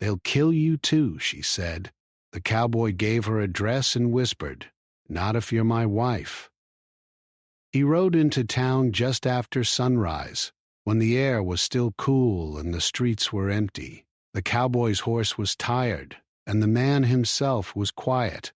"They'll kill you too," she said. The cowboy gave her address and whispered, "Not if you're my wife." He rode into town just after sunrise, when the air was still cool and the streets were empty. The cowboy's horse was tired, and the man himself was quiet.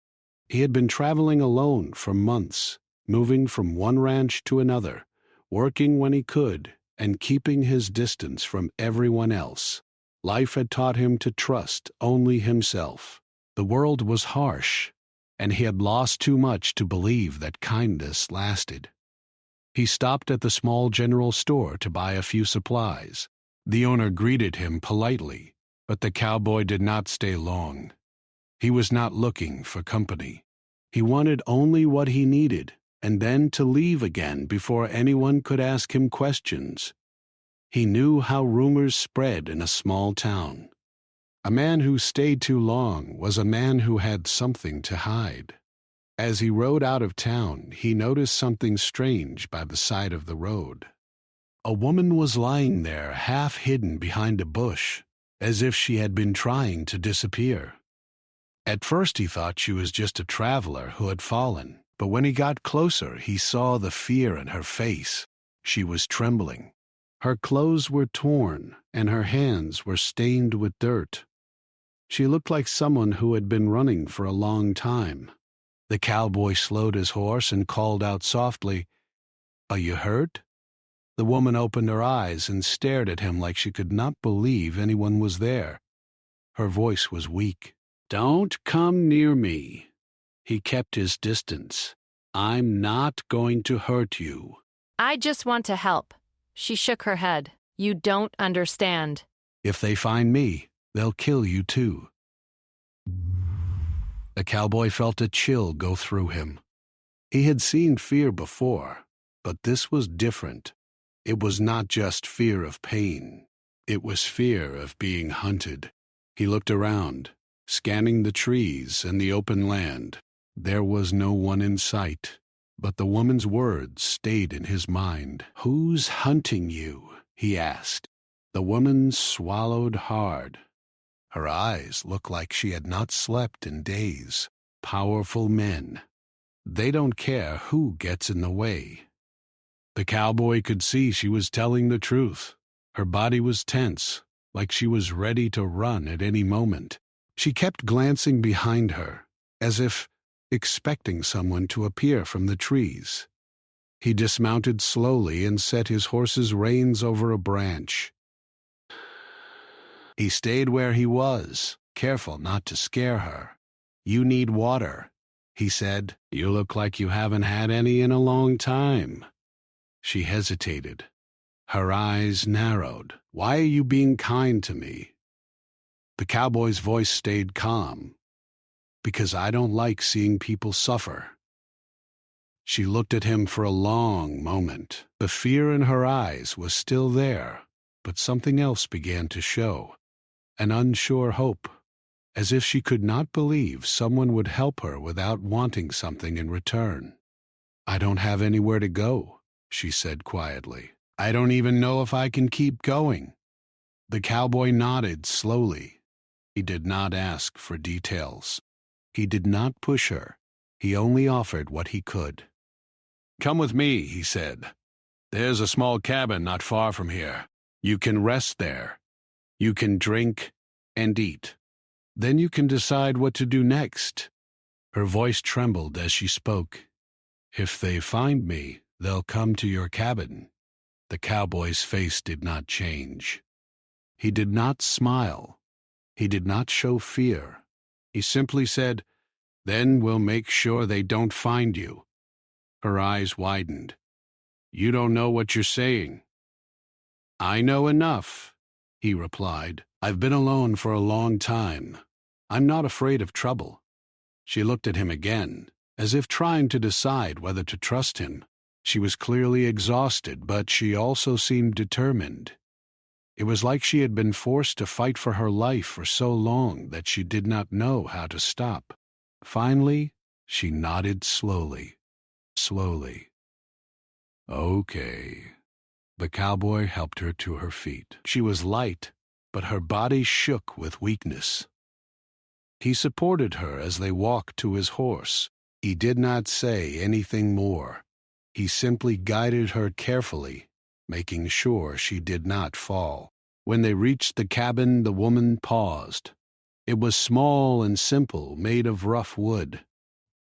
He had been traveling alone for months, moving from one ranch to another, working when he could, and keeping his distance from everyone else. Life had taught him to trust only himself. The world was harsh, and he had lost too much to believe that kindness lasted. He stopped at the small general store to buy a few supplies. The owner greeted him politely, but the cowboy did not stay long. He was not looking for company. He wanted only what he needed, and then to leave again before anyone could ask him questions. He knew how rumors spread in a small town. A man who stayed too long was a man who had something to hide. As he rode out of town, he noticed something strange by the side of the road. A woman was lying there, half hidden behind a bush, as if she had been trying to disappear. At first he thought she was just a traveler who had fallen, but when he got closer, he saw the fear in her face. She was trembling. Her clothes were torn, and her hands were stained with dirt. She looked like someone who had been running for a long time. The cowboy slowed his horse and called out softly, "Are you hurt?" The woman opened her eyes and stared at him like she could not believe anyone was there. Her voice was weak. "Don't come near me." He kept his distance. "I'm not going to hurt you." "I just want to help." She shook her head. "You don't understand." "If they find me, they'll kill you too." The cowboy felt a chill go through him. He had seen fear before, but this was different. It was not just fear of pain. It was fear of being hunted. He looked around, scanning the trees and the open land. There was no one in sight, but the woman's words stayed in his mind. "Who's hunting you?" he asked. The woman swallowed hard. Her eyes looked like she had not slept in days. "Powerful men. They don't care who gets in the way." The cowboy could see she was telling the truth. Her body was tense, like she was ready to run at any moment. She kept glancing behind her, as if expecting someone to appear from the trees. He dismounted slowly and set his horse's reins over a branch. He stayed where he was, careful not to scare her. "You need water," he said. "You look like you haven't had any in a long time." She hesitated. Her eyes narrowed. "Why are you being kind to me?" The cowboy's voice stayed calm. "Because I don't like seeing people suffer." She looked at him for a long moment. The fear in her eyes was still there, but something else began to show. An unsure hope, as if she could not believe someone would help her without wanting something in return. "I don't have anywhere to go," she said quietly. "I don't even know if I can keep going." The cowboy nodded slowly. He did not ask for details. He did not push her. He only offered what he could. "Come with me," he said. "There's a small cabin not far from here. You can rest there. You can drink and eat. Then you can decide what to do next." Her voice trembled as she spoke. "If they find me, they'll come to your cabin." The cowboy's face did not change. He did not smile. He did not show fear. He simply said, "Then we'll make sure they don't find you." Her eyes widened. "You don't know what you're saying." "I know enough," he replied. "I've been alone for a long time. I'm not afraid of trouble." She looked at him again, as if trying to decide whether to trust him. She was clearly exhausted, but she also seemed determined. It was like she had been forced to fight for her life for so long that she did not know how to stop. Finally, she nodded slowly. "Okay." The cowboy helped her to her feet. She was light, but her body shook with weakness. He supported her as they walked to his horse. He did not say anything more. He simply guided her carefully, making sure she did not fall. When they reached the cabin, the woman paused. It was small and simple, made of rough wood.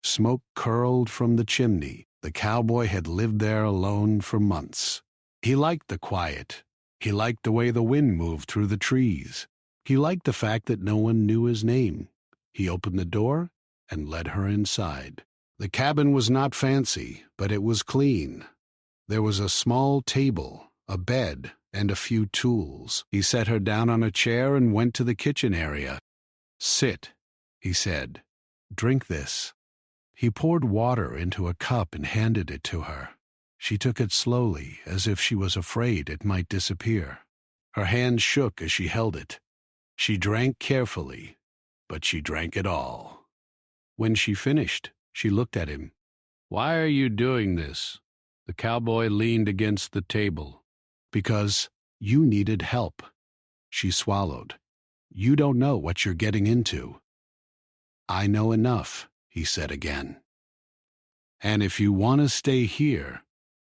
Smoke curled from the chimney. The cowboy had lived there alone for months. He liked the quiet. He liked the way the wind moved through the trees. He liked the fact that no one knew his name. He opened the door and led her inside. The cabin was not fancy, but it was clean. There was a small table, a bed, and a few tools. He set her down on a chair and went to the kitchen area. "Sit," he said. "Drink this." He poured water into a cup and handed it to her. She took it slowly, as if she was afraid it might disappear. Her hand shook as she held it. She drank carefully, but she drank it all. When she finished, she looked at him. "Why are you doing this?" The cowboy leaned against the table. "Because you needed help." She swallowed. "You don't know what you're getting into." "I know enough," he said again. "And if you want to stay here,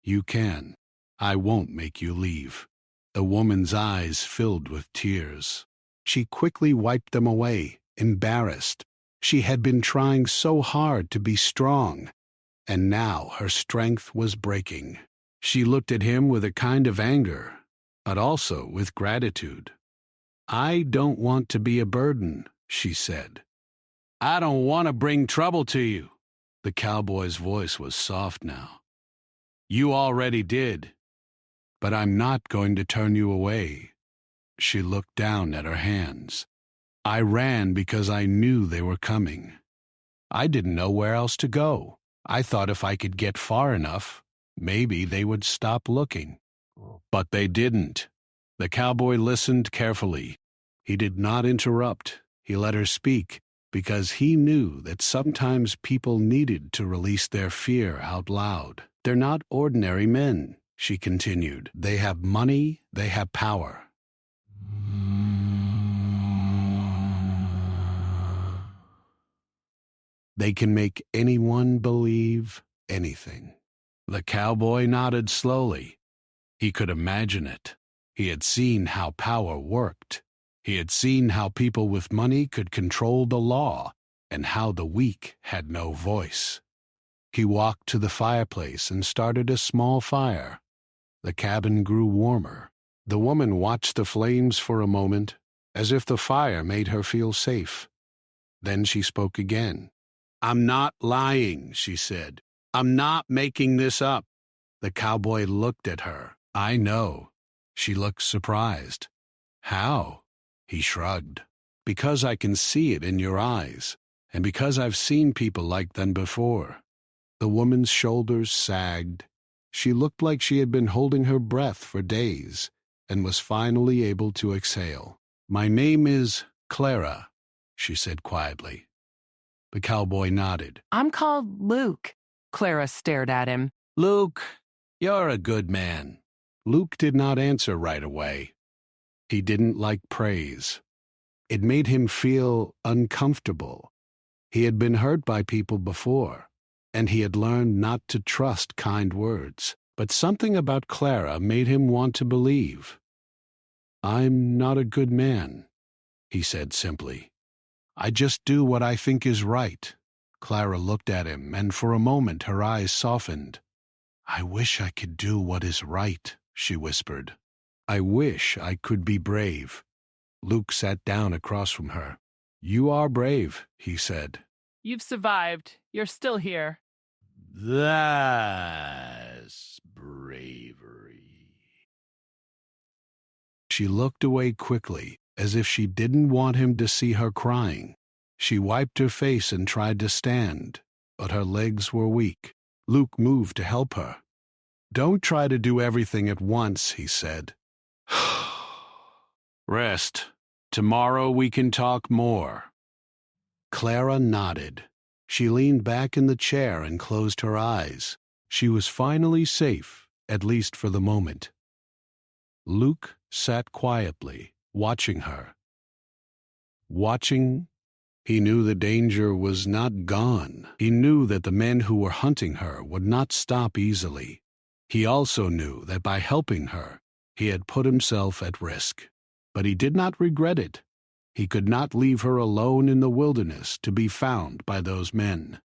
you can. I won't make you leave." The woman's eyes filled with tears. She quickly wiped them away, embarrassed. She had been trying so hard to be strong, and now her strength was breaking. She looked at him with a kind of anger, but also with gratitude. "I don't want to be a burden," she said. "I don't want to bring trouble to you." The cowboy's voice was soft now. "You already did. But I'm not going to turn you away." She looked down at her hands. "I ran because I knew they were coming. I didn't know where else to go. I thought if I could get far enough, maybe they would stop looking. But they didn't." The cowboy listened carefully. He did not interrupt. He let her speak, because he knew that sometimes people needed to release their fear out loud. "They're not ordinary men," she continued. "They have money, they have power. They can make anyone believe anything." The cowboy nodded slowly. He could imagine it. He had seen how power worked. He had seen how people with money could control the law, and how the weak had no voice. He walked to the fireplace and started a small fire. The cabin grew warmer. The woman watched the flames for a moment, as if the fire made her feel safe. Then she spoke again. "I'm not lying," she said. "I'm not making this up." The cowboy looked at her. "I know." She looked surprised. "How?" He shrugged. "Because I can see it in your eyes, and because I've seen people like them before." The woman's shoulders sagged. She looked like she had been holding her breath for days, and was finally able to exhale. "My name is Clara," she said quietly. The cowboy nodded. "I'm called Luke." Clara stared at him. "Luke, you're a good man." Luke did not answer right away. He didn't like praise. It made him feel uncomfortable. He had been hurt by people before, and he had learned not to trust kind words. But something about Clara made him want to believe. "I'm not a good man," he said simply. "I just do what I think is right." Clara looked at him, and for a moment her eyes softened. "I wish I could do what is right," she whispered. "I wish I could be brave." Luke sat down across from her. "You are brave," he said. "You've survived. You're still here." "That's bravery." She looked away quickly, as if she didn't want him to see her crying. She wiped her face and tried to stand, but her legs were weak. Luke moved to help her. "Don't try to do everything at once," he said. "Rest. Tomorrow we can talk more." Clara nodded. She leaned back in the chair and closed her eyes. She was finally safe, at least for the moment. Luke sat quietly, watching her. Watching, he knew the danger was not gone. He knew that the men who were hunting her would not stop easily. He also knew that by helping her, he had put himself at risk. But he did not regret it. He could not leave her alone in the wilderness to be found by those men.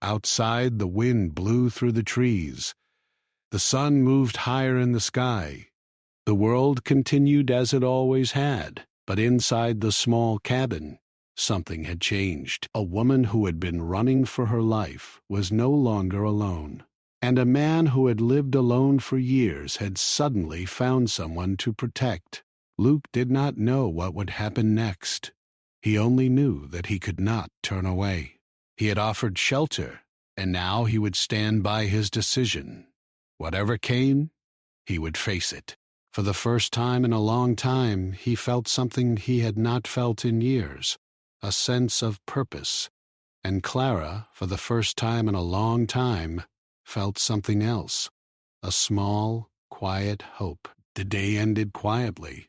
Outside, the wind blew through the trees. The sun moved higher in the sky. The world continued as it always had, but inside the small cabin, something had changed. A woman who had been running for her life was no longer alone, and a man who had lived alone for years had suddenly found someone to protect. Luke did not know what would happen next. He only knew that he could not turn away. He had offered shelter, and now he would stand by his decision. Whatever came, he would face it. For the first time in a long time, he felt something he had not felt in years, a sense of purpose. And Clara, for the first time in a long time, felt something else, a small, quiet hope. The day ended quietly.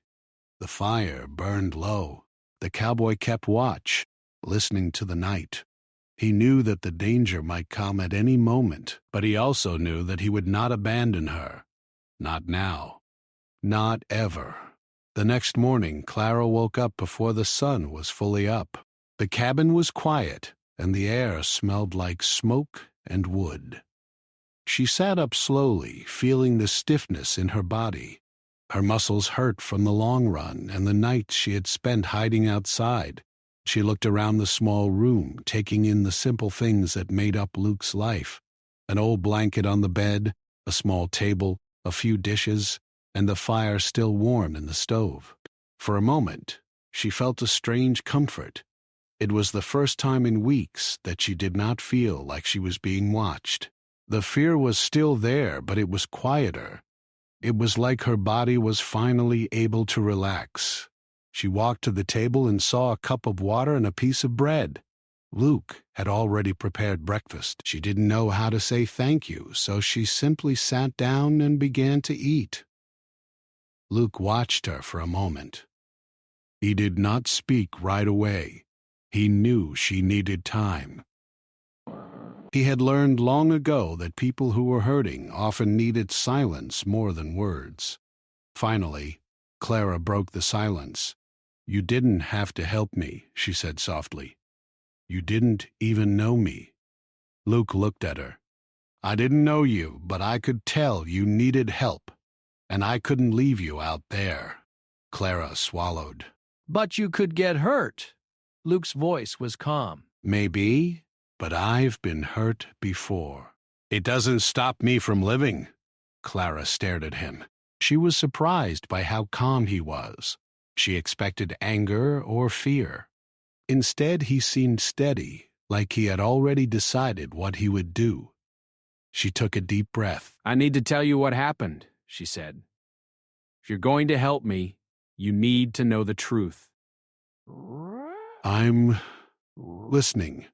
The fire burned low. The cowboy kept watch, listening to the night. He knew that the danger might come at any moment, but he also knew that he would not abandon her. Not now. Not ever. The next morning, Clara woke up before the sun was fully up. The cabin was quiet, and the air smelled like smoke and wood. She sat up slowly, feeling the stiffness in her body. Her muscles hurt from the long run and the nights she had spent hiding outside. She looked around the small room, taking in the simple things that made up Luke's life. An old blanket on the bed, a small table, a few dishes, and the fire still warm in the stove. For a moment, she felt a strange comfort. It was the first time in weeks that she did not feel like she was being watched. The fear was still there, but it was quieter. It was like her body was finally able to relax. She walked to the table and saw a cup of water and a piece of bread. Luke had already prepared breakfast. She didn't know how to say thank you, so she simply sat down and began to eat. Luke watched her for a moment. He did not speak right away. He knew she needed time. He had learned long ago that people who were hurting often needed silence more than words. Finally, Clara broke the silence. "You didn't have to help me," she said softly. "You didn't even know me." Luke looked at her. "I didn't know you, but I could tell you needed help, and I couldn't leave you out there." Clara swallowed. "But you could get hurt." Luke's voice was calm. "Maybe, but I've been hurt before. It doesn't stop me from living." Clara stared at him. She was surprised by how calm he was. She expected anger or fear. Instead, he seemed steady, like he had already decided what he would do. She took a deep breath. "I need to tell you what happened," she said. "If you're going to help me, you need to know the truth." "I'm listening."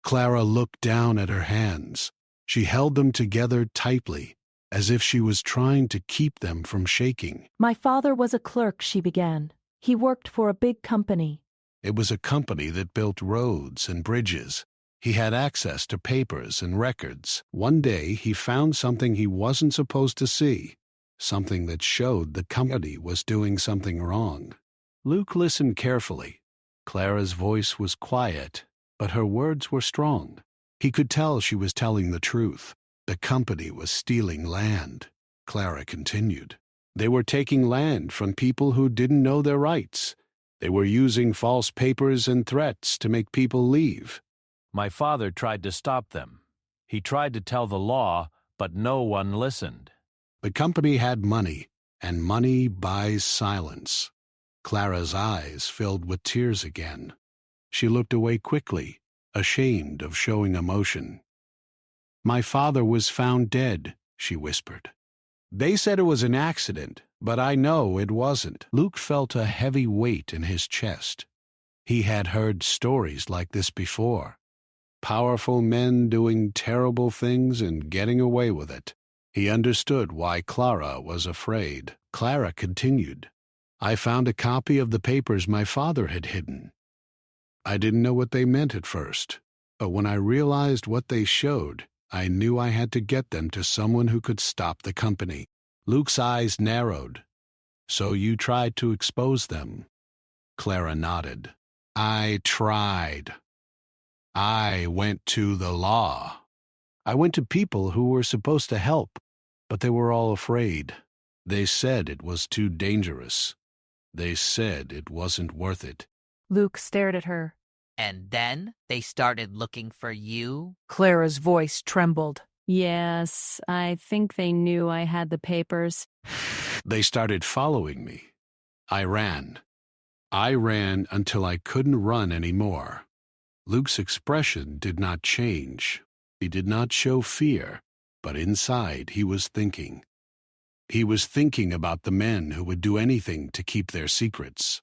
Clara looked down at her hands. She held them together tightly, as if she was trying to keep them from shaking. "My father was a clerk," she began. "He worked for a big company." It was a company that built roads and bridges. He had access to papers and records. One day he found something he wasn't supposed to see, something that showed the company was doing something wrong. Luke listened carefully. Clara's voice was quiet, but her words were strong. He could tell she was telling the truth. The company was stealing land. Clara continued. They were taking land from people who didn't know their rights. They were using false papers and threats to make people leave. My father tried to stop them. He tried to tell the law, but no one listened. The company had money, and money buys silence. Clara's eyes filled with tears again. She looked away quickly, ashamed of showing emotion. "My father was found dead," she whispered. "They said it was an accident, but I know it wasn't." Luke felt a heavy weight in his chest. He had heard stories like this before. Powerful men doing terrible things and getting away with it. He understood why Clara was afraid. Clara continued. I found a copy of the papers my father had hidden. I didn't know what they meant at first, but when I realized what they showed, I knew I had to get them to someone who could stop the company. Luke's eyes narrowed. So you tried to expose them? Clara nodded. I tried. I went to the law. I went to people who were supposed to help, but they were all afraid. They said it was too dangerous. They said it wasn't worth it. Luke stared at her. And then they started looking for you? Clara's voice trembled. Yes, I think they knew I had the papers. They started following me. I ran. I ran until I couldn't run anymore. Luke's expression did not change. He did not show fear, but inside he was thinking. He was thinking about the men who would do anything to keep their secrets.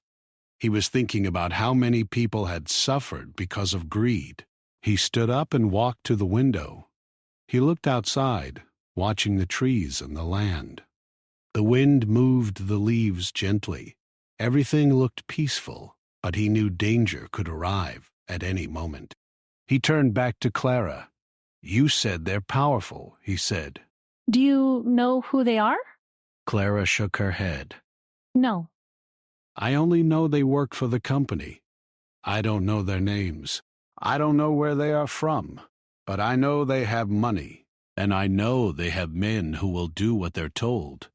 He was thinking about how many people had suffered because of greed. He stood up and walked to the window. He looked outside, watching the trees and the land. The wind moved the leaves gently. Everything looked peaceful, but he knew danger could arrive at any moment. He turned back to Clara. You said they're powerful, he said. Do you know who they are? Clara shook her head. No. I only know they work for the company. I don't know their names. I don't know where they are from, but I know they have money, and I know they have men who will do what they're told.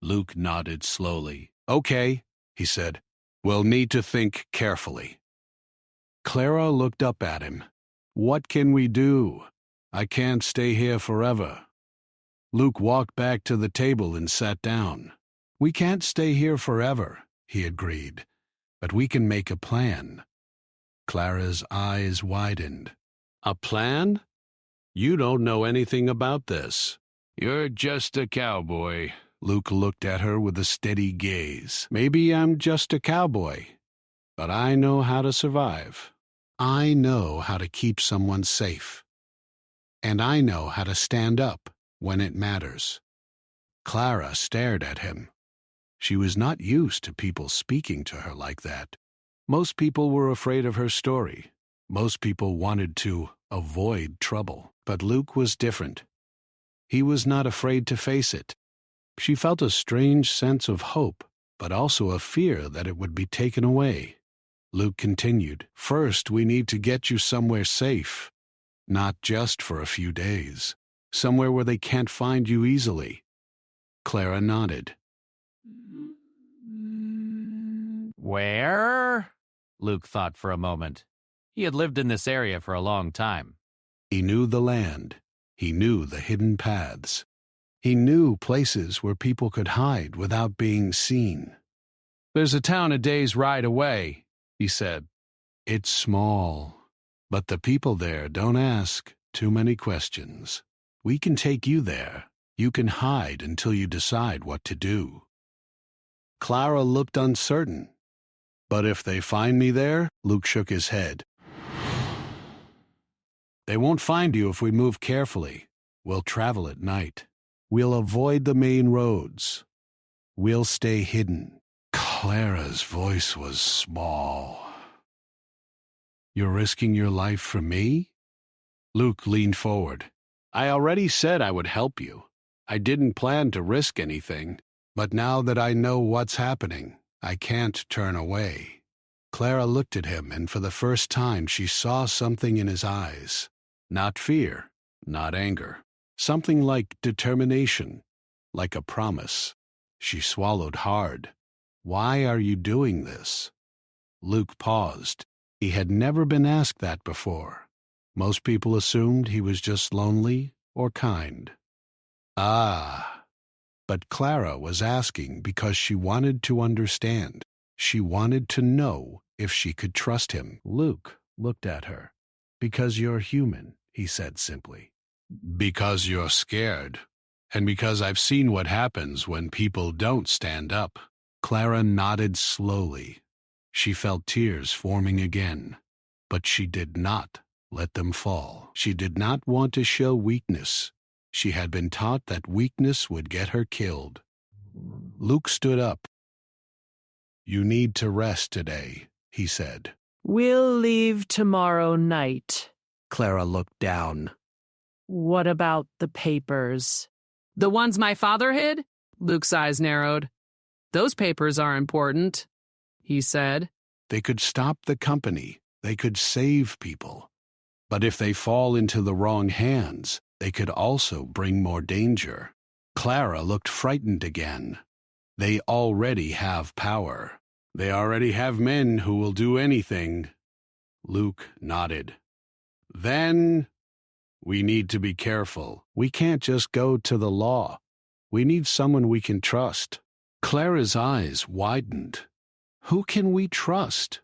Luke nodded slowly. Okay, he said. We'll need to think carefully. Clara looked up at him. What can we do? I can't stay here forever. Luke walked back to the table and sat down. We can't stay here forever, he agreed, but we can make a plan. Clara's eyes widened. A plan? You don't know anything about this. You're just a cowboy. Luke looked at her with a steady gaze. Maybe I'm just a cowboy, but I know how to survive. I know how to keep someone safe. And I know how to stand up when it matters. Clara stared at him. She was not used to people speaking to her like that. Most people were afraid of her story. Most people wanted to avoid trouble. But Luke was different. He was not afraid to face it. She felt a strange sense of hope, but also a fear that it would be taken away. Luke continued, First, we need to get you somewhere safe. Not just for a few days. Somewhere where they can't find you easily. Clara nodded. Where? Luke thought for a moment. He had lived in this area for a long time. He knew the land. He knew the hidden paths. He knew places where people could hide without being seen. There's a town a day's ride away, he said. It's small, but the people there don't ask too many questions. We can take you there. You can hide until you decide what to do. Clara looked uncertain. But if they find me there, Luke shook his head. They won't find you if we move carefully. We'll travel at night. We'll avoid the main roads. We'll stay hidden. Clara's voice was small. You're risking your life for me? Luke leaned forward. I already said I would help you. I didn't plan to risk anything, but now that I know what's happening, I can't turn away. Clara looked at him, and for the first time she saw something in his eyes. Not fear, not anger. Something like determination, like a promise. She swallowed hard. Why are you doing this? Luke paused. He had never been asked that before. Most people assumed he was just lonely or kind. Ah, but Clara was asking because she wanted to understand. She wanted to know if she could trust him. Luke looked at her. Because you're human, he said simply. Because you're scared, and because I've seen what happens when people don't stand up. Clara nodded slowly. She felt tears forming again, but she did not let them fall. She did not want to show weakness. She had been taught that weakness would get her killed. Luke stood up. You need to rest today, he said. We'll leave tomorrow night. Clara looked down. What about the papers? The ones my father hid? Luke's eyes narrowed. Those papers are important, he said. They could stop the company. They could save people. But if they fall into the wrong hands, they could also bring more danger. Clara looked frightened again. They already have power. They already have men who will do anything. Luke nodded. Then we need to be careful. We can't just go to the law. We need someone we can trust. Clara's eyes widened. Who can we trust?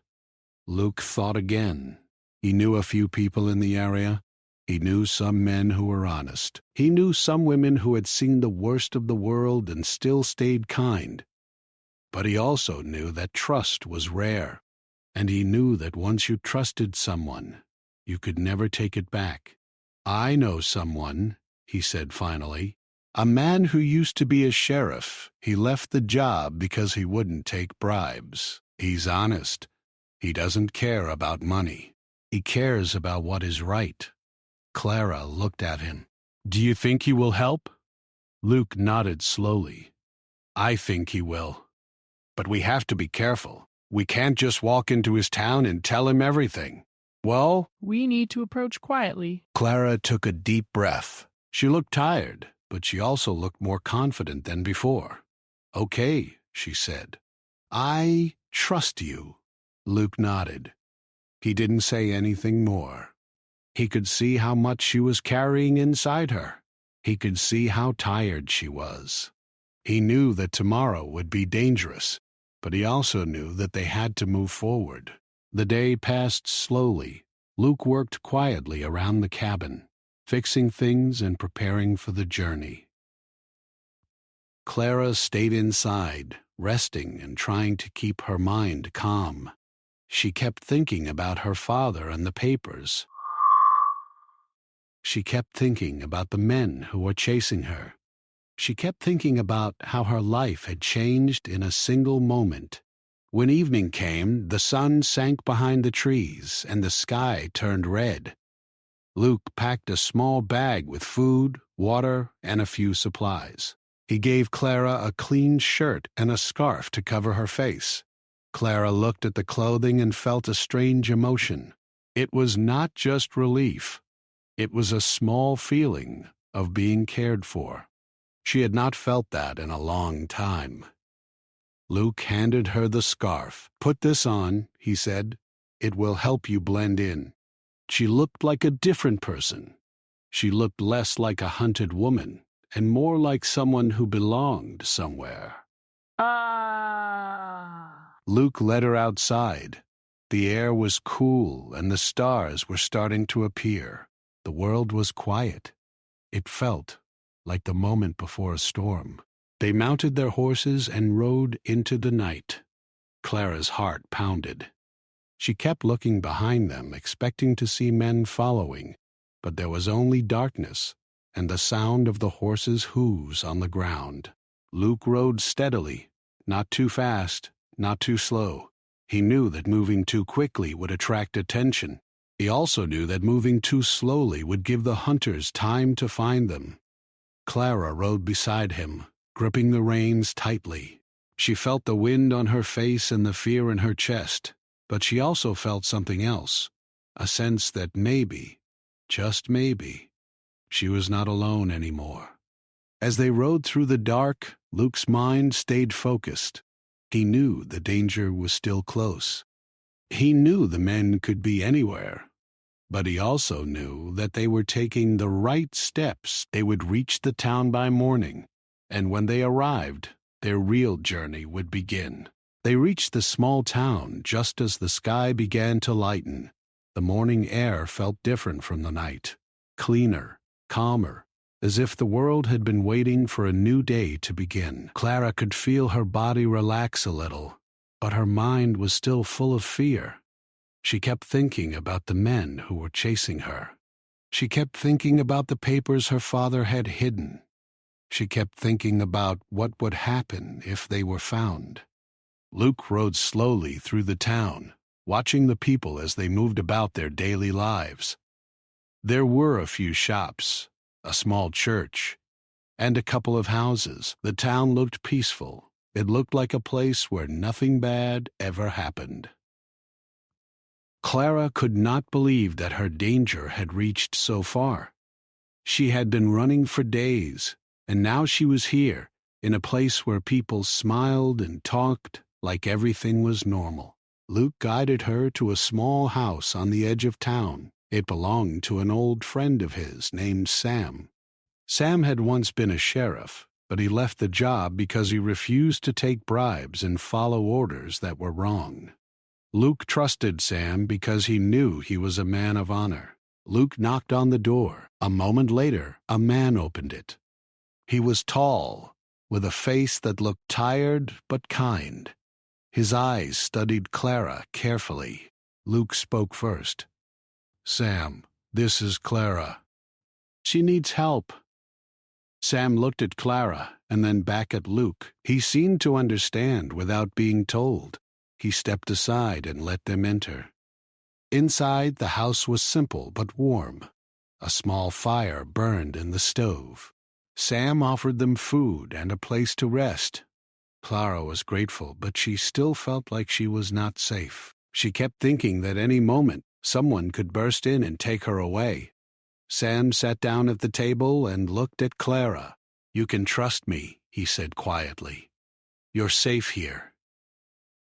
Luke thought again. He knew a few people in the area. He knew some men who were honest. He knew some women who had seen the worst of the world and still stayed kind. But he also knew that trust was rare. And he knew that once you trusted someone, you could never take it back. I know someone, he said finally. A man who used to be a sheriff. He left the job because he wouldn't take bribes. He's honest. He doesn't care about money. He cares about what is right. Clara looked at him. Do you think he will help? Luke nodded slowly. I think he will. But we have to be careful. We can't just walk into his town and tell him everything. Well, We need to approach quietly. Clara took a deep breath. She looked tired, but she also looked more confident than before. Okay, she said. I trust you. Luke nodded. He didn't say anything more. He could see how much she was carrying inside her. He could see how tired she was. He knew that tomorrow would be dangerous, but he also knew that they had to move forward. The day passed slowly. Luke worked quietly around the cabin, fixing things and preparing for the journey. Clara stayed inside, resting and trying to keep her mind calm. She kept thinking about her father and the papers. She kept thinking about the men who were chasing her. She kept thinking about how her life had changed in a single moment. When evening came, the sun sank behind the trees and the sky turned red. Luke packed a small bag with food, water, and a few supplies. He gave Clara a clean shirt and a scarf to cover her face. Clara looked at the clothing and felt a strange emotion. It was not just relief. It was a small feeling of being cared for. She had not felt that in a long time. Luke handed her the scarf. Put this on, he said. It will help you blend in. She looked like a different person. She looked less like a hunted woman and more like someone who belonged somewhere. Luke led her outside. The air was cool and the stars were starting to appear. The world was quiet. It felt like the moment before a storm. They mounted their horses and rode into the night. Clara's heart pounded. She kept looking behind them, expecting to see men following, but there was only darkness and the sound of the horses' hooves on the ground. Luke rode steadily, not too fast, not too slow. He knew that moving too quickly would attract attention. He also knew that moving too slowly would give the hunters time to find them. Clara rode beside him, gripping the reins tightly. She felt the wind on her face and the fear in her chest, but she also felt something else, a sense that maybe, just maybe, she was not alone anymore. As they rode through the dark, Luke's mind stayed focused. He knew the danger was still close. He knew the men could be anywhere, but he also knew that they were taking the right steps. They would reach the town by morning, and when they arrived, their real journey would begin. They reached the small town just as the sky began to lighten. The morning air felt different from the night, cleaner, calmer, as if the world had been waiting for a new day to begin. Clara could feel her body relax a little, but her mind was still full of fear. She kept thinking about the men who were chasing her. She kept thinking about the papers her father had hidden. She kept thinking about what would happen if they were found. Luke rode slowly through the town, watching the people as they moved about their daily lives. There were a few shops, a small church, and a couple of houses. The town looked peaceful. It looked like a place where nothing bad ever happened. Clara could not believe that her danger had reached so far. She had been running for days, and now she was here, in a place where people smiled and talked like everything was normal. Luke guided her to a small house on the edge of town. It belonged to an old friend of his named Sam. Sam had once been a sheriff, but he left the job because he refused to take bribes and follow orders that were wrong. Luke trusted Sam because he knew he was a man of honor. Luke knocked on the door. A moment later, a man opened it. He was tall, with a face that looked tired but kind. His eyes studied Clara carefully. Luke spoke first. "Sam, this is Clara. She needs help." Sam looked at Clara and then back at Luke. He seemed to understand without being told. He stepped aside and let them enter. Inside, the house was simple but warm. A small fire burned in the stove. Sam offered them food and a place to rest. Clara was grateful, but she still felt like she was not safe. She kept thinking that any moment someone could burst in and take her away. Sam sat down at the table and looked at Clara. "You can trust me," he said quietly. "You're safe here."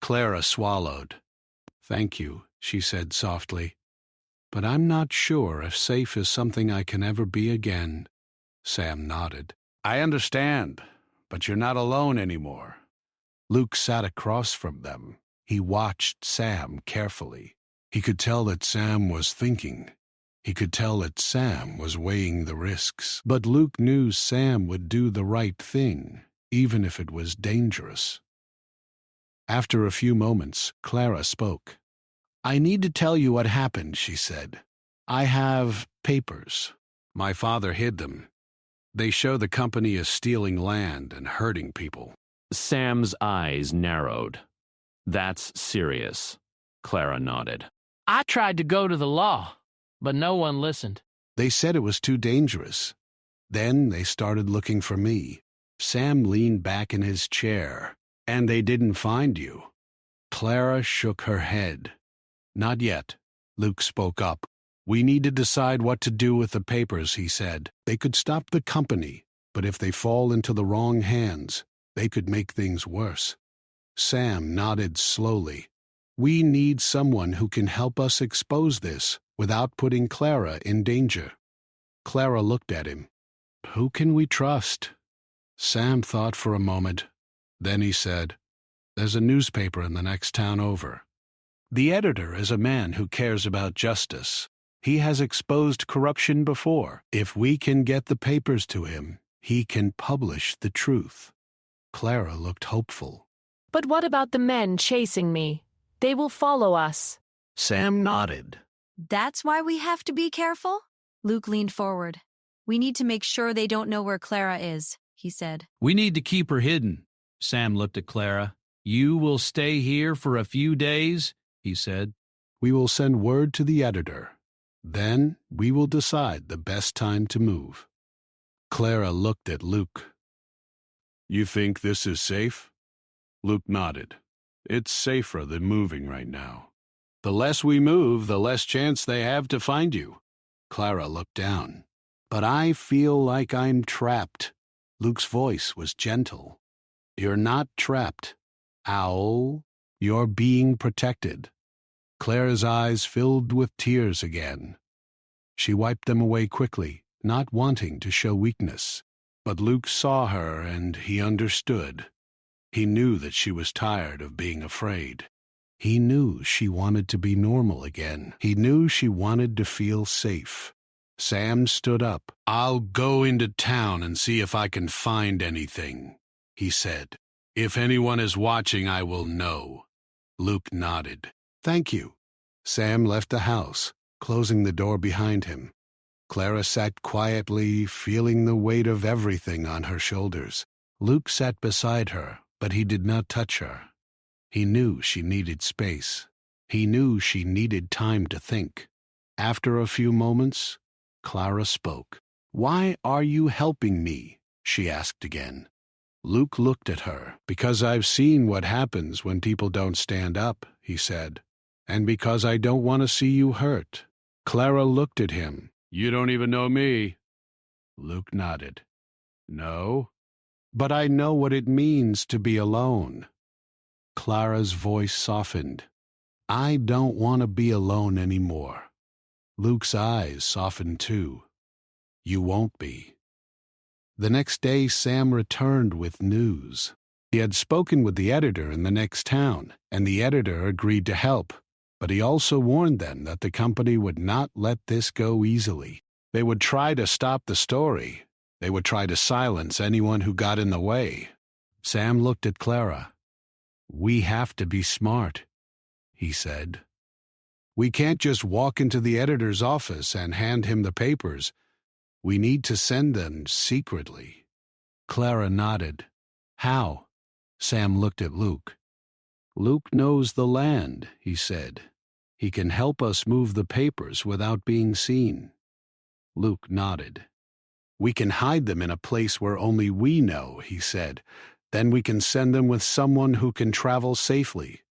Clara swallowed. "Thank you," she said softly. "But I'm not sure if safe is something I can ever be again." Sam nodded. "I understand, but you're not alone anymore." Luke sat across from them. He watched Sam carefully. He could tell that Sam was thinking. He could tell that Sam was weighing the risks. But Luke knew Sam would do the right thing, even if it was dangerous. After a few moments, Clara spoke. "I need to tell you what happened," she said. "I have papers. My father hid them. They show the company is stealing land and hurting people." Sam's eyes narrowed. "That's serious." Clara nodded. I tried to go to the law, but no one listened. They said it was too dangerous. Then they started looking for me. Sam leaned back in his chair. "And they didn't find you?" Clara shook her head. "Not yet." Luke spoke up. "We need to decide what to do with the papers," he said. "They could stop the company, but if they fall into the wrong hands, they could make things worse." Sam nodded slowly. "We need someone who can help us expose this without putting Clara in danger." Clara looked at him. "Who can we trust?" Sam thought for a moment. Then he said, "There's a newspaper in the next town over. The editor is a man who cares about justice. He has exposed corruption before. If we can get the papers to him, he can publish the truth." Clara looked hopeful. But what about the men chasing me? They will follow us. Sam nodded. That's why we have to be careful? Luke leaned forward. "We need to make sure they don't know where Clara is," he said. "We need to keep her hidden." Sam looked at Clara. "You will stay here for a few days," he said. "We will send word to the editor. Then we will decide the best time to move." Clara looked at Luke. "You think this is safe?" Luke nodded. "It's safer than moving right now. The less we move, the less chance they have to find you." Clara looked down. "But I feel like I'm trapped." Luke's voice was gentle. "You're not trapped, Owl. You're being protected." Clara's eyes filled with tears again. She wiped them away quickly, not wanting to show weakness. But Luke saw her and he understood. He knew that she was tired of being afraid. He knew she wanted to be normal again. He knew she wanted to feel safe. Sam stood up. "I'll go into town and see if I can find anything," he said. "If anyone is watching, I will know." Luke nodded. "Thank you." Sam left the house, closing the door behind him. Clara sat quietly, feeling the weight of everything on her shoulders. Luke sat beside her, but he did not touch her. He knew she needed space. He knew she needed time to think. After a few moments, Clara spoke. "Why are you helping me?" she asked again. Luke looked at her. "Because I've seen what happens when people don't stand up," he said. "And because I don't want to see you hurt." Clara looked at him. "You don't even know me." Luke nodded. "No, but I know what it means to be alone." Clara's voice softened. "I don't want to be alone anymore." Luke's eyes softened too. "You won't be." The next day, Sam returned with news. He had spoken with the editor in the next town, and the editor agreed to help. But he also warned them that the company would not let this go easily. They would try to stop the story. They would try to silence anyone who got in the way. Sam looked at Clara. "We have to be smart," he said. "We can't just walk into the editor's office and hand him the papers. We need to send them secretly." Clara nodded. "How?" Sam looked at Luke. "Luke knows the land," he said. "He can help us move the papers without being seen." Luke nodded. "We can hide them in a place where only we know," he said. "Then we can send them with someone who can travel safely."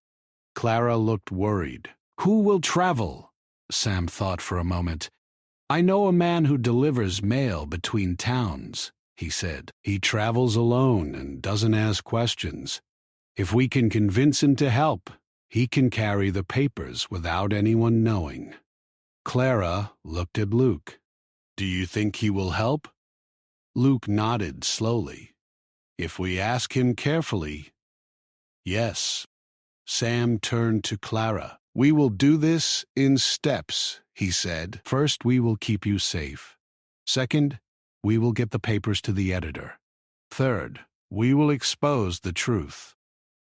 Clara looked worried. "Who will travel?" Sam thought for a moment. "I know a man who delivers mail between towns," he said. "He travels alone and doesn't ask questions. If we can convince him to help, he can carry the papers without anyone knowing." Clara looked at Luke. "Do you think he will help?" Luke nodded slowly. "If we ask him carefully, yes." Sam turned to Clara. "We will do this in steps," he said. "First, we will keep you safe. Second, we will get the papers to the editor. Third, we will expose the truth."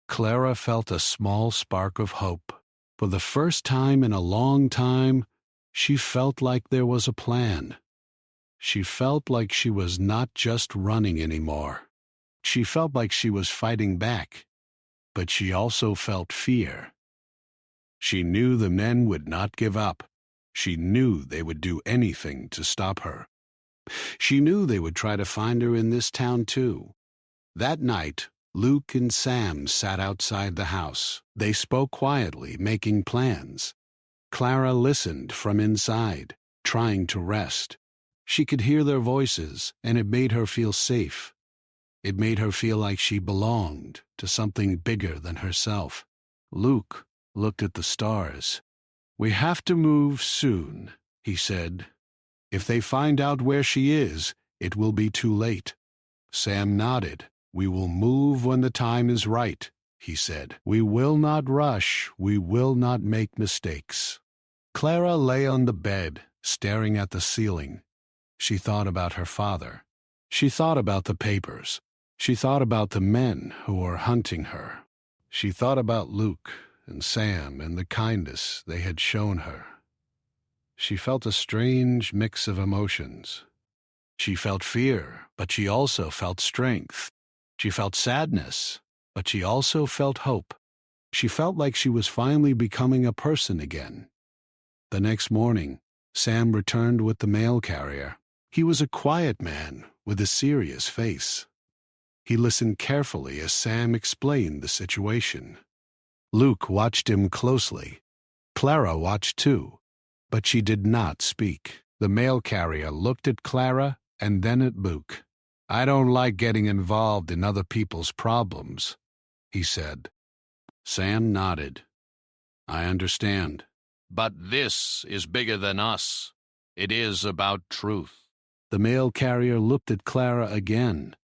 Clara felt a small spark of hope. For the first time in a long time, she felt like there was a plan. She felt like she was not just running anymore. She felt like she was fighting back, but she also felt fear. She knew the men would not give up. She knew they would do anything to stop her. She knew they would try to find her in this town too. That night, Luke and Sam sat outside the house. They spoke quietly, making plans. Clara listened from inside, trying to rest. She could hear their voices, and it made her feel safe. It made her feel like she belonged to something bigger than herself. Luke looked at the stars. "We have to move soon," he said. "If they find out where she is, it will be too late." Sam nodded. "We will move when the time is right," he said. "We will not rush. We will not make mistakes." Clara lay on the bed, staring at the ceiling. She thought about her father. She thought about the papers. She thought about the men who were hunting her. She thought about Luke and Sam and the kindness they had shown her. She felt a strange mix of emotions. She felt fear, but she also felt strength. She felt sadness, but she also felt hope. She felt like she was finally becoming a person again. The next morning, Sam returned with the mail carrier. He was a quiet man with a serious face. He listened carefully as Sam explained the situation. Luke watched him closely. Clara watched too, but she did not speak. The mail carrier looked at Clara and then at Luke. "I don't like getting involved in other people's problems," he said. Sam nodded. "I understand. But this is bigger than us. It is about truth." The mail carrier looked at Clara again.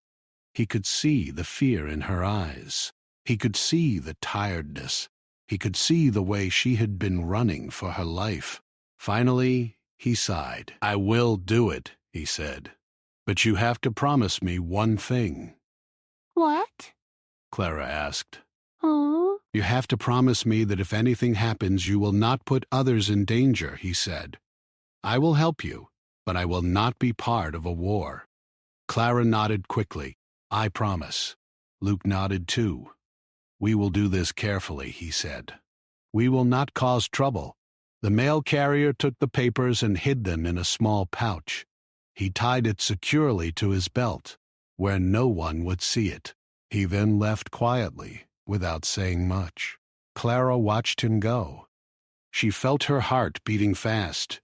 He could see the fear in her eyes. He could see the tiredness. He could see the way she had been running for her life. Finally, he sighed. "I will do it," he said. "But you have to promise me one thing." "What?" Clara asked. "Oh?" "You have to promise me that if anything happens, you will not put others in danger," he said. "I will help you, but I will not be part of a war." Clara nodded quickly. "I promise." Luke nodded too. We will do this carefully, he said. We will not cause trouble. The mail carrier took the papers and hid them in a small pouch. He tied it securely to his belt, where no one would see it. He then left quietly, without saying much. Clara watched him go. She felt her heart beating fast.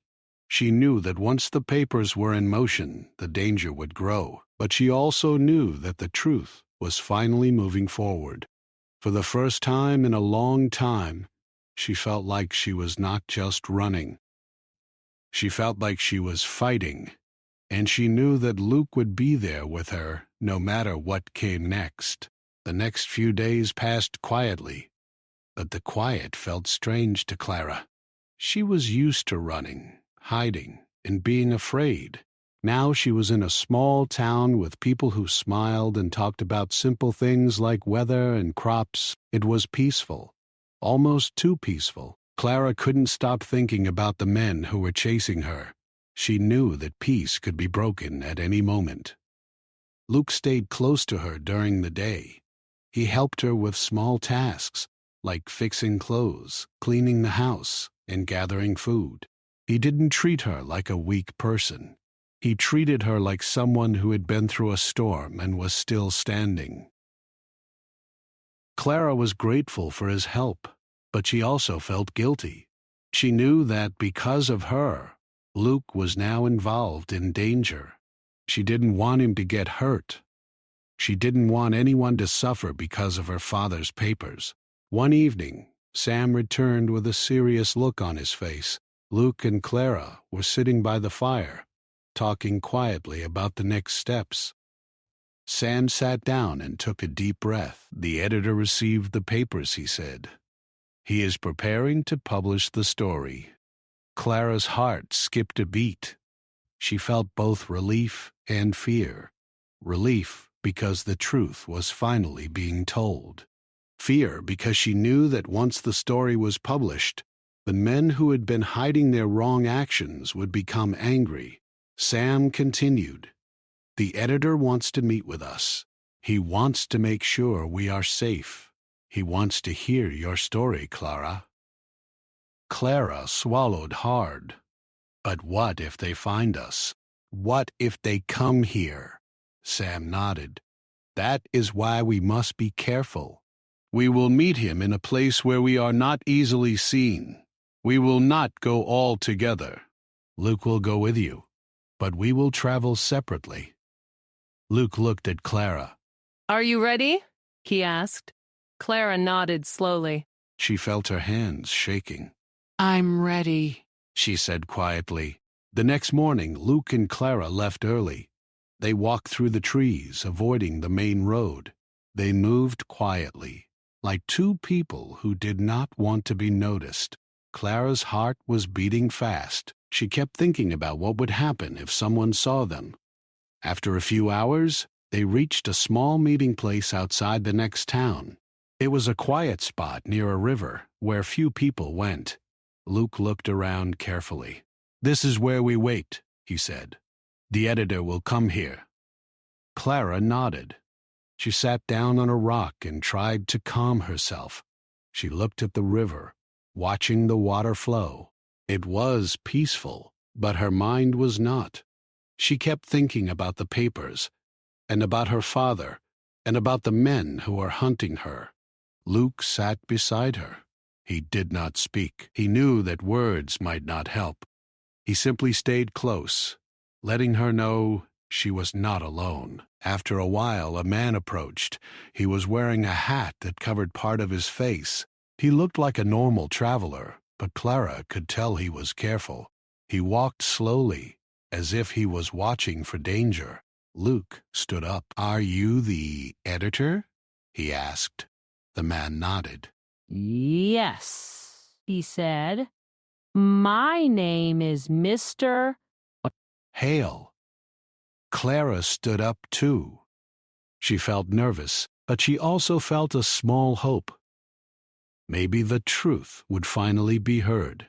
She knew that once the papers were in motion, the danger would grow, but she also knew that the truth was finally moving forward. For the first time in a long time, she felt like she was not just running. She felt like she was fighting, and she knew that Luke would be there with her no matter what came next. The next few days passed quietly, but the quiet felt strange to Clara. She was used to running, hiding, and being afraid. Now she was in a small town with people who smiled and talked about simple things like weather and crops. It was peaceful, almost too peaceful. Clara couldn't stop thinking about the men who were chasing her. She knew that peace could be broken at any moment. Luke stayed close to her during the day. He helped her with small tasks, like fixing clothes, cleaning the house, and gathering food. He didn't treat her like a weak person. He treated her like someone who had been through a storm and was still standing. Clara was grateful for his help, but she also felt guilty. She knew that because of her, Luke was now involved in danger. She didn't want him to get hurt. She didn't want anyone to suffer because of her father's papers. One evening, Sam returned with a serious look on his face. Luke and Clara were sitting by the fire, talking quietly about the next steps. Sam sat down and took a deep breath. The editor received the papers, he said. He is preparing to publish the story. Clara's heart skipped a beat. She felt both relief and fear. Relief because the truth was finally being told. Fear because she knew that once the story was published, the men who had been hiding their wrong actions would become angry. Sam continued, "The editor wants to meet with us. He wants to make sure we are safe. He wants to hear your story, Clara." Clara swallowed hard. But what if they find us? What if they come here? Sam nodded. That is why we must be careful. We will meet him in a place where we are not easily seen. We will not go all together. Luke will go with you, but we will travel separately. Luke looked at Clara. Are you ready? He asked. Clara nodded slowly. She felt her hands shaking. I'm ready, she said quietly. The next morning, Luke and Clara left early. They walked through the trees, avoiding the main road. They moved quietly, like two people who did not want to be noticed. Clara's heart was beating fast. She kept thinking about what would happen if someone saw them. After a few hours, they reached a small meeting place outside the next town. It was a quiet spot near a river where few people went. Luke looked around carefully. This is where we wait, he said. The editor will come here. Clara nodded. She sat down on a rock and tried to calm herself. She looked at the river, watching the water flow. It was peaceful, but her mind was not. She kept thinking about the papers, and about her father, and about the men who were hunting her. Luke sat beside her. He did not speak. He knew that words might not help. He simply stayed close, letting her know she was not alone. After a while, a man approached. He was wearing a hat that covered part of his face. He looked like a normal traveler, but Clara could tell he was careful. He walked slowly, as if he was watching for danger. Luke stood up. Are you the editor? He asked. The man nodded. Yes, he said. My name is Mr. Hale. Clara stood up too. She felt nervous, but she also felt a small hope. Maybe the truth would finally be heard.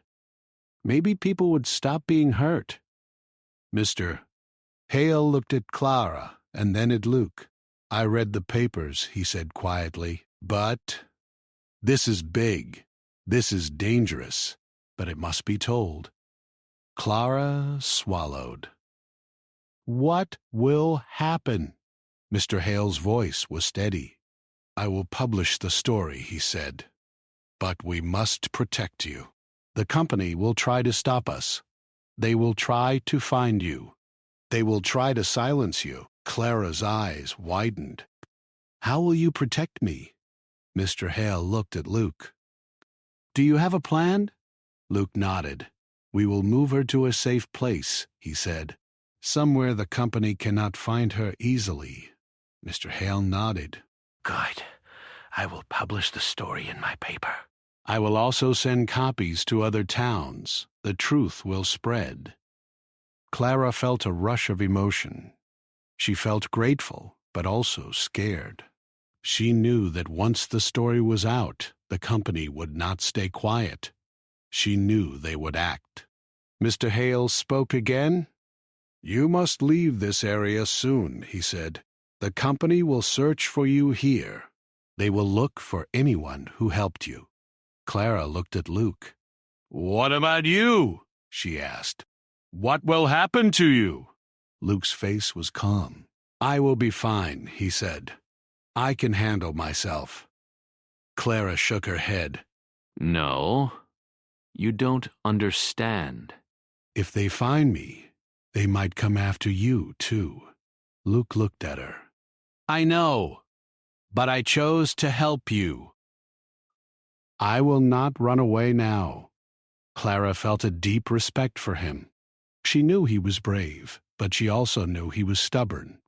Maybe people would stop being hurt. Mr. Hale looked at Clara and then at Luke. I read the papers, he said quietly, but This is big. This is dangerous, but it must be told. Clara swallowed. What will happen? Mr. Hale's voice was steady. I will publish the story, he said. But we must protect you. The company will try to stop us. They will try to find you. They will try to silence you. Clara's eyes widened. How will you protect me? Mr. Hale looked at Luke. Do you have a plan? Luke nodded. We will move her to a safe place, he said. Somewhere the company cannot find her easily. Mr. Hale nodded. Good. I will publish the story in my paper. I will also send copies to other towns. The truth will spread. Clara felt a rush of emotion. She felt grateful, but also scared. She knew that once the story was out, the company would not stay quiet. She knew they would act. Mr. Hale spoke again. You must leave this area soon, he said. The company will search for you here. They will look for anyone who helped you. Clara looked at Luke. What about you? She asked. What will happen to you? Luke's face was calm. I will be fine, he said. I can handle myself. Clara shook her head. No, you don't understand. If they find me, they might come after you, too. Luke looked at her. I know, but I chose to help you. I will not run away now. Clara felt a deep respect for him. She knew he was brave, but she also knew he was stubborn.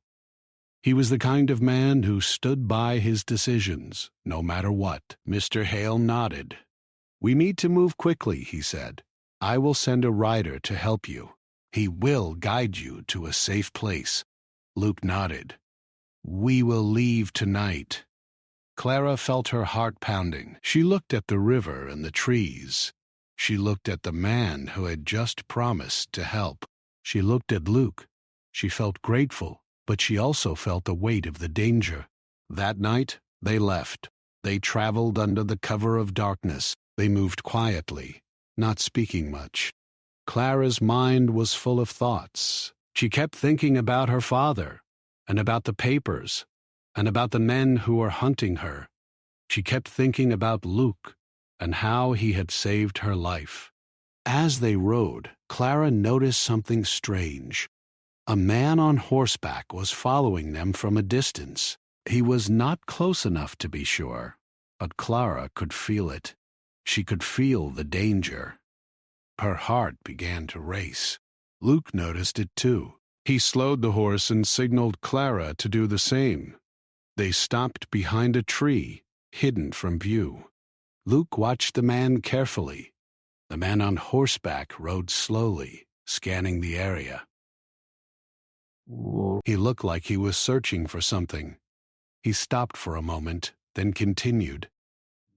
He was the kind of man who stood by his decisions, no matter what. Mr. Hale nodded. We need to move quickly, he said. I will send a rider to help you. He will guide you to a safe place. Luke nodded. We will leave tonight. Clara felt her heart pounding. She looked at the river and the trees. She looked at the man who had just promised to help. She looked at Luke. She felt grateful, but she also felt the weight of the danger. That night, they left. They traveled under the cover of darkness. They moved quietly, not speaking much. Clara's mind was full of thoughts. She kept thinking about her father, and about the papers, and about the men who were hunting her. She kept thinking about Luke, and how he had saved her life. As they rode, Clara noticed something strange. A man on horseback was following them from a distance. He was not close enough to be sure, but Clara could feel it. She could feel the danger. Her heart began to race. Luke noticed it too. He slowed the horse and signaled Clara to do the same. They stopped behind a tree, hidden from view. Luke watched the man carefully. The man on horseback rode slowly, scanning the area. He looked like he was searching for something. He stopped for a moment, then continued.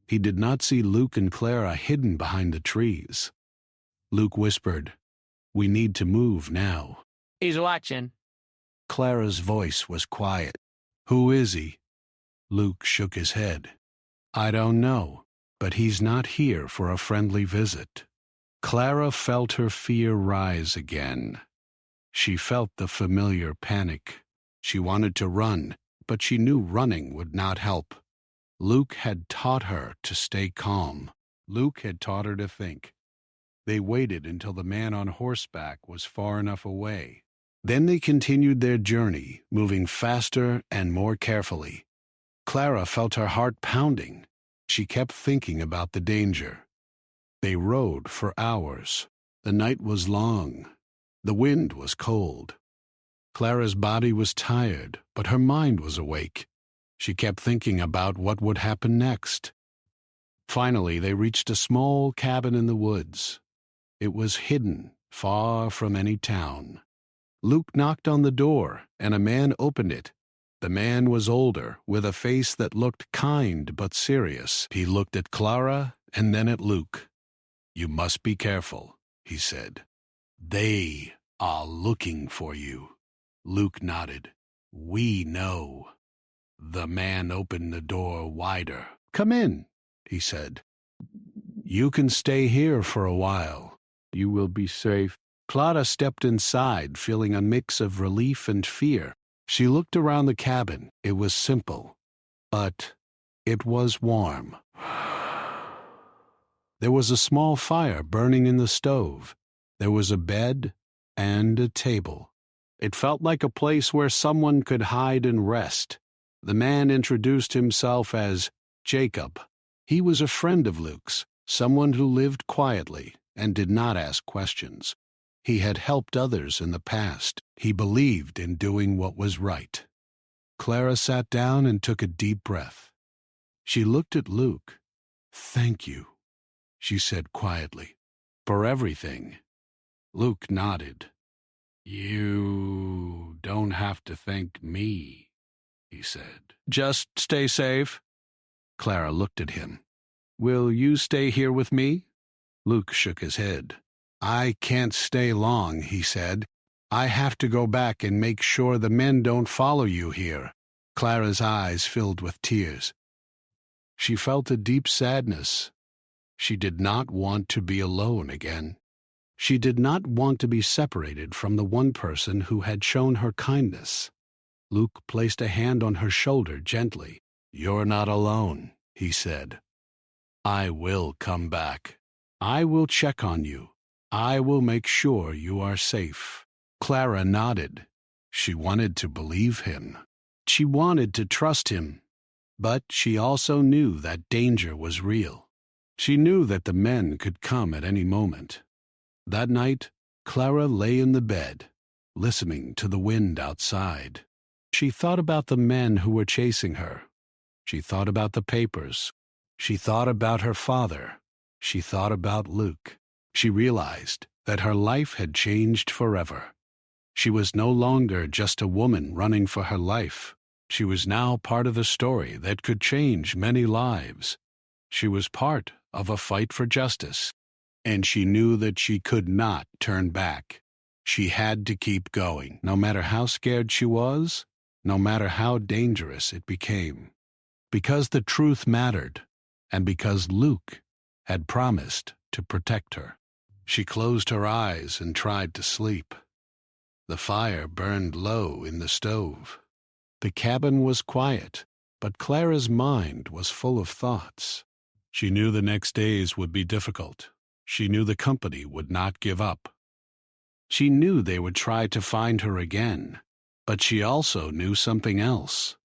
He did not see Luke and Clara hidden behind the trees. Luke whispered, We need to move now. He's watching. Clara's voice was quiet. Who is he? Luke shook his head. I don't know, but he's not here for a friendly visit. Clara felt her fear rise again. She felt the familiar panic. She wanted to run, but she knew running would not help. Luke had taught her to stay calm. Luke had taught her to think. They waited until the man on horseback was far enough away. Then they continued their journey, moving faster and more carefully. Clara felt her heart pounding. She kept thinking about the danger. They rode for hours. The night was long. The wind was cold. Clara's body was tired, but her mind was awake. She kept thinking about what would happen next. Finally, they reached a small cabin in the woods. It was hidden, far from any town. Luke knocked on the door, and a man opened it. The man was older, with a face that looked kind but serious. He looked at Clara and then at Luke. You must be careful, he said. They are looking for you. Luke nodded. We know. The man opened the door wider. Come in. he said. You can stay here for a while. You will be safe. Clara stepped inside, feeling a mix of relief and fear. She looked around the cabin. It was simple, but it was warm. There was a small fire burning in the stove. There was a bed and a table. It felt like a place where someone could hide and rest. The man introduced himself as Jacob. He was a friend of Luke's, someone who lived quietly and did not ask questions. He had helped others in the past. He believed in doing what was right. Clara sat down and took a deep breath. She looked at Luke. "Thank you," she said quietly, "for everything." Luke nodded. "You don't have to thank me," he said. "Just stay safe." Clara looked at him. "Will you stay here with me?" Luke shook his head. "I can't stay long," he said. "I have to go back and make sure the men don't follow you here." Clara's eyes filled with tears. She felt a deep sadness. She did not want to be alone again. She did not want to be separated from the one person who had shown her kindness. Luke placed a hand on her shoulder gently. "You're not alone," he said. "I will come back. I will check on you. I will make sure you are safe." Clara nodded. She wanted to believe him. She wanted to trust him. But she also knew that danger was real. She knew that the men could come at any moment. That night, Clara lay in the bed, listening to the wind outside. She thought about the men who were chasing her. She thought about the papers. She thought about her father. She thought about Luke. She realized that her life had changed forever. She was no longer just a woman running for her life. She was now part of the story that could change many lives. She was part of a fight for justice, and she knew that she could not turn back. She had to keep going, no matter how scared she was, no matter how dangerous it became. Because the truth mattered, and because Luke had promised to protect her. She closed her eyes and tried to sleep. The fire burned low in the stove. The cabin was quiet, but Clara's mind was full of thoughts. She knew the next days would be difficult. She knew the company would not give up. She knew they would try to find her again, but she also knew something else.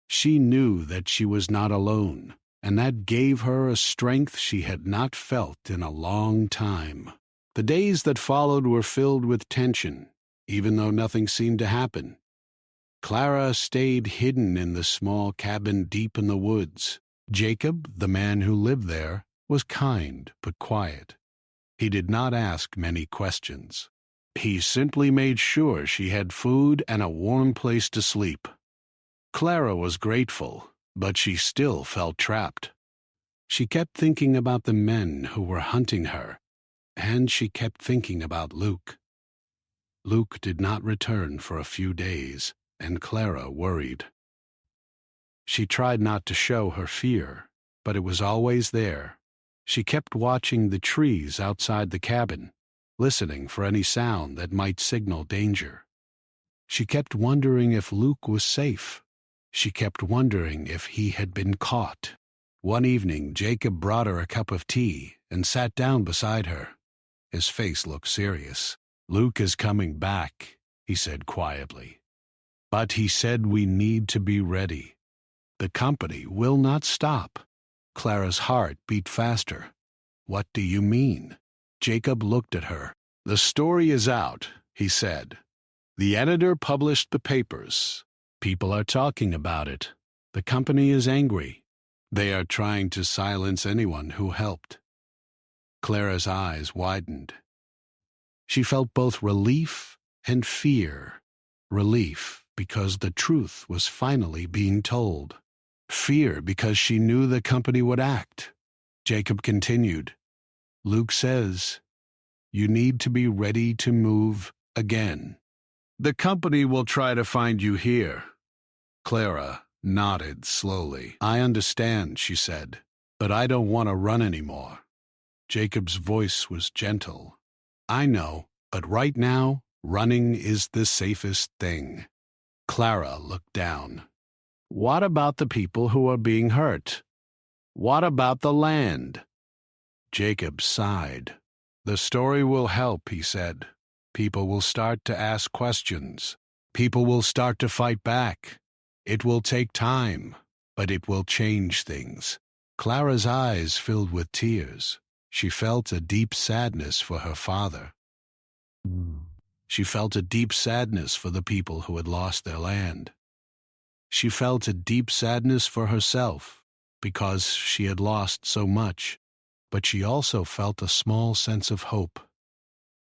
She knew that she was not alone, and that gave her a strength she had not felt in a long time. The days that followed were filled with tension, even though nothing seemed to happen. Clara stayed hidden in the small cabin deep in the woods. Jacob, the man who lived there, was kind but quiet. He did not ask many questions. He simply made sure she had food and a warm place to sleep. Clara was grateful, but she still felt trapped. She kept thinking about the men who were hunting her, and she kept thinking about Luke. Luke did not return for a few days, and Clara worried. She tried not to show her fear, but it was always there. She kept watching the trees outside the cabin, listening for any sound that might signal danger. She kept wondering if Luke was safe. She kept wondering if he had been caught. One evening, Jacob brought her a cup of tea and sat down beside her. His face looked serious. "Luke is coming back," he said quietly. "But he said we need to be ready. The company will not stop." Clara's heart beat faster. "What do you mean?" Jacob looked at her. "The story is out," he said. "The editor published the papers. People are talking about it. The company is angry. They are trying to silence anyone who helped." Clara's eyes widened. She felt both relief and fear. Relief because the truth was finally being told. Fear because she knew the company would act. Jacob continued, "Luke says, you need to be ready to move again. The company will try to find you here." Clara nodded slowly. "I understand," she said, but I don't want to run anymore. Jacob's voice was gentle. I know, but right now, running is the safest thing. Clara looked down. What about the people who are being hurt? What about the land? Jacob sighed. The story will help, he said. People will start to ask questions. People will start to fight back. It will take time, but it will change things. Clara's eyes filled with tears. She felt a deep sadness for her father. She felt a deep sadness for the people who had lost their land. She felt a deep sadness for herself because she had lost so much, but she also felt a small sense of hope.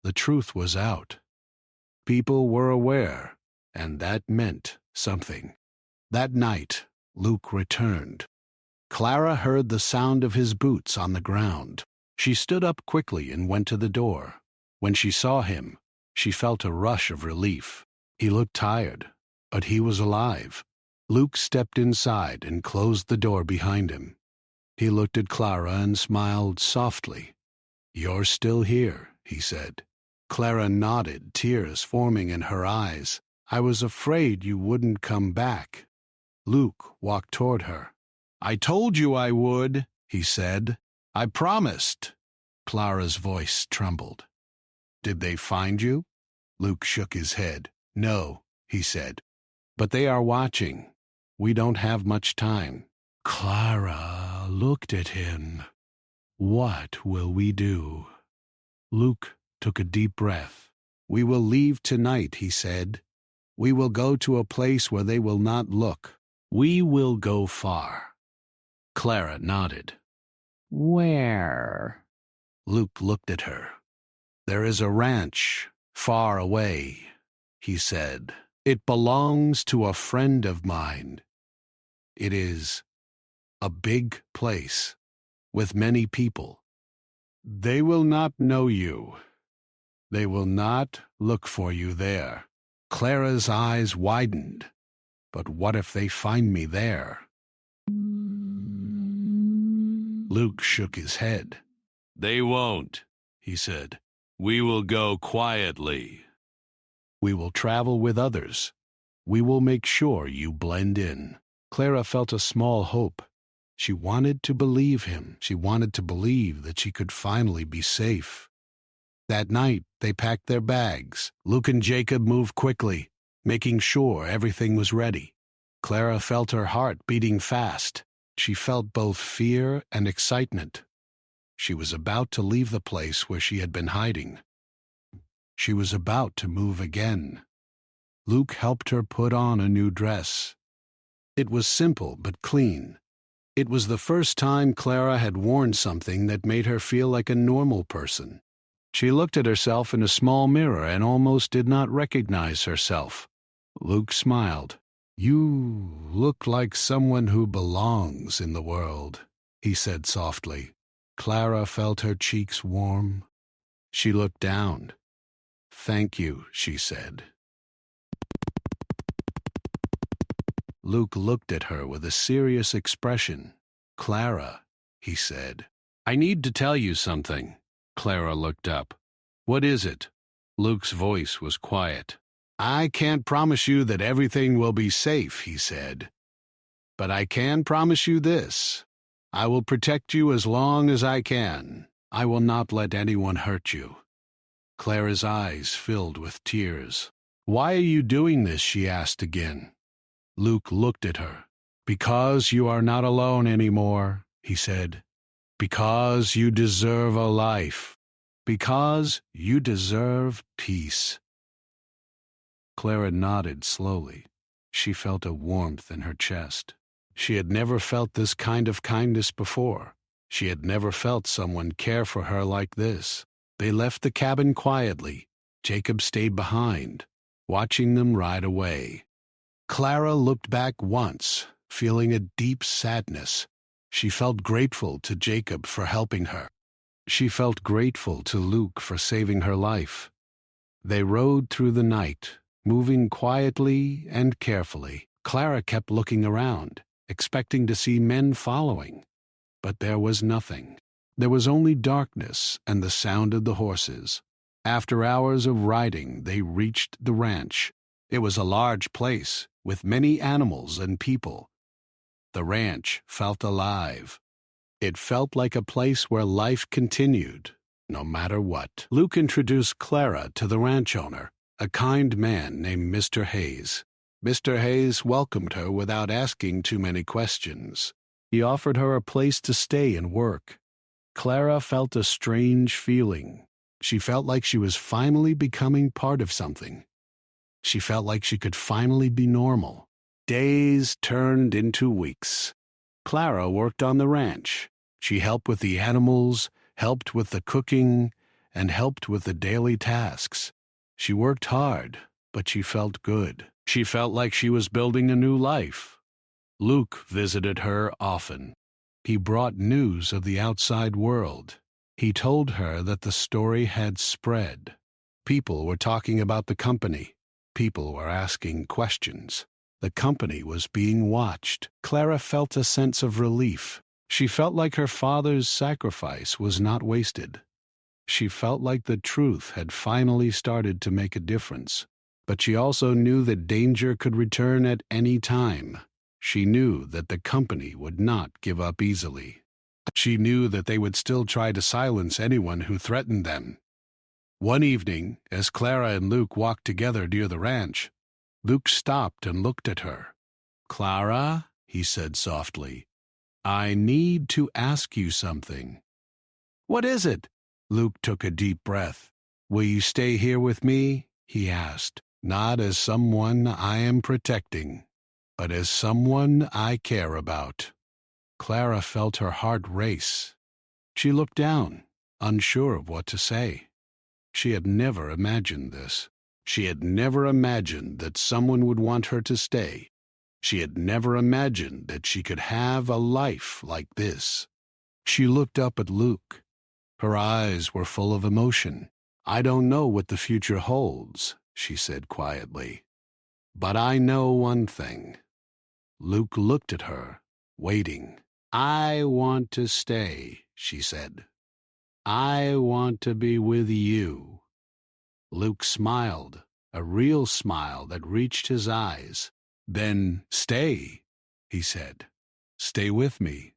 The truth was out. People were aware, and that meant something. That night, Luke returned. Clara heard the sound of his boots on the ground. She stood up quickly and went to the door. When she saw him, she felt a rush of relief. He looked tired, but he was alive. Luke stepped inside and closed the door behind him. He looked at Clara and smiled softly. You're still here, he said. Clara nodded, tears forming in her eyes. I was afraid you wouldn't come back. Luke walked toward her. I told you I would, he said. I promised. Clara's voice trembled. Did they find you? Luke shook his head. No, he said. But they are watching. We don't have much time. Clara looked at him. What will we do? Luke took a deep breath. We will leave tonight, he said. We will go to a place where they will not look. We will go far. Clara nodded. Where? Luke looked at her. There is a ranch far away, he said. It belongs to a friend of mine. It is a big place with many people. They will not know you. They will not look for you there. Clara's eyes widened. But what if they find me there? Luke shook his head. They won't, he said. We will go quietly. We will travel with others. We will make sure you blend in. Clara felt a small hope. She wanted to believe him. She wanted to believe that she could finally be safe. That night, they packed their bags. Luke and Jacob moved quickly, making sure everything was ready. Clara felt her heart beating fast. She felt both fear and excitement. She was about to leave the place where she had been hiding. She was about to move again. Luke helped her put on a new dress. It was simple but clean. It was the first time Clara had worn something that made her feel like a normal person. She looked at herself in a small mirror and almost did not recognize herself. Luke smiled. You look like someone who belongs in the world, he said softly. Clara felt her cheeks warm. She looked down. Thank you, she said. Luke looked at her with a serious expression. Clara, he said. I need to tell you something. Clara looked up. What is it? Luke's voice was quiet. I can't promise you that everything will be safe, he said. But I can promise you this. I will protect you as long as I can. I will not let anyone hurt you. Clara's eyes filled with tears. Why are you doing this? She asked again. Luke looked at her. Because you are not alone anymore, he said. Because you deserve a life. Because you deserve peace. Clara nodded slowly. She felt a warmth in her chest. She had never felt this kind of kindness before. She had never felt someone care for her like this. They left the cabin quietly. Jacob stayed behind, watching them ride away. Clara looked back once, feeling a deep sadness. She felt grateful to Jacob for helping her. She felt grateful to Luke for saving her life. They rode through the night, moving quietly and carefully. Clara kept looking around, expecting to see men following. but there was nothing. There was only darkness and the sound of the horses. After hours of riding, they reached the ranch. It was a large place, with many animals and people. The ranch felt alive. It felt like a place where life continued, no matter what. Luke introduced Clara to the ranch owner, a kind man named Mr. Hayes. Mr. Hayes welcomed her without asking too many questions. He offered her a place to stay and work. Clara felt a strange feeling. She felt like she was finally becoming part of something. She felt like she could finally be normal. Days turned into weeks. Clara worked on the ranch. She helped with the animals, helped with the cooking, and helped with the daily tasks. She worked hard, but she felt good. She felt like she was building a new life. Luke visited her often. He brought news of the outside world. He told her that the story had spread. People were talking about the company. People were asking questions. The company was being watched. Clara felt a sense of relief. She felt like her father's sacrifice was not wasted. She felt like the truth had finally started to make a difference. But she also knew that danger could return at any time. She knew that the company would not give up easily. She knew that they would still try to silence anyone who threatened them. One evening, as Clara and Luke walked together near the ranch, Luke stopped and looked at her. "Clara," he said softly, "I need to ask you something." "What is it?" Luke took a deep breath. "Will you stay here with me?" he asked. "Not as someone I am protecting, but as someone I care about." Clara felt her heart race. She looked down, unsure of what to say. She had never imagined this. She had never imagined that someone would want her to stay. She had never imagined that she could have a life like this. She looked up at Luke. Her eyes were full of emotion. "I don't know what the future holds," she said quietly. "But I know one thing." Luke looked at her, waiting. "I want to stay," she said. "I want to be with you." Luke smiled, a real smile that reached his eyes. "Then stay," he said. "Stay with me."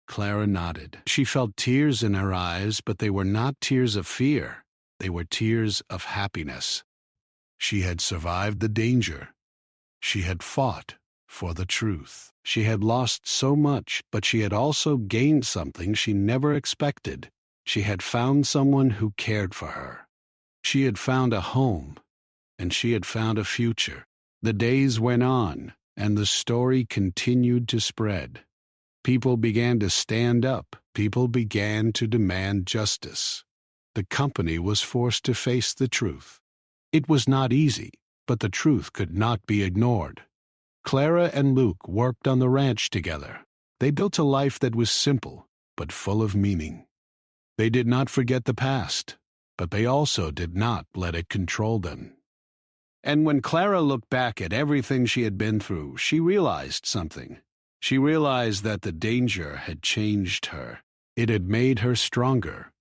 Clara nodded. She felt tears in her eyes, but they were not tears of fear. They were tears of happiness. She had survived the danger. She had fought for the truth. She had lost so much, but she had also gained something she never expected. She had found someone who cared for her. She had found a home, and she had found a future. The days went on, and the story continued to spread. People began to stand up. People began to demand justice. The company was forced to face the truth. It was not easy, but the truth could not be ignored. Clara and Luke worked on the ranch together. They built a life that was simple, but full of meaning. They did not forget the past, but they also did not let it control them. And when Clara looked back at everything she had been through, she realized something. She realized that the danger had changed her. It had made her stronger.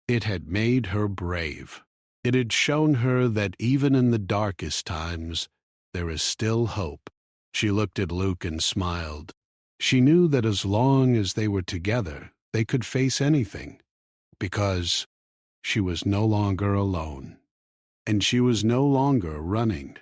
It had made her brave. It had shown her that even in the darkest times, there is still hope. She looked at Luke and smiled. She knew that as long as they were together, they could face anything, because she was no longer alone, and she was no longer running.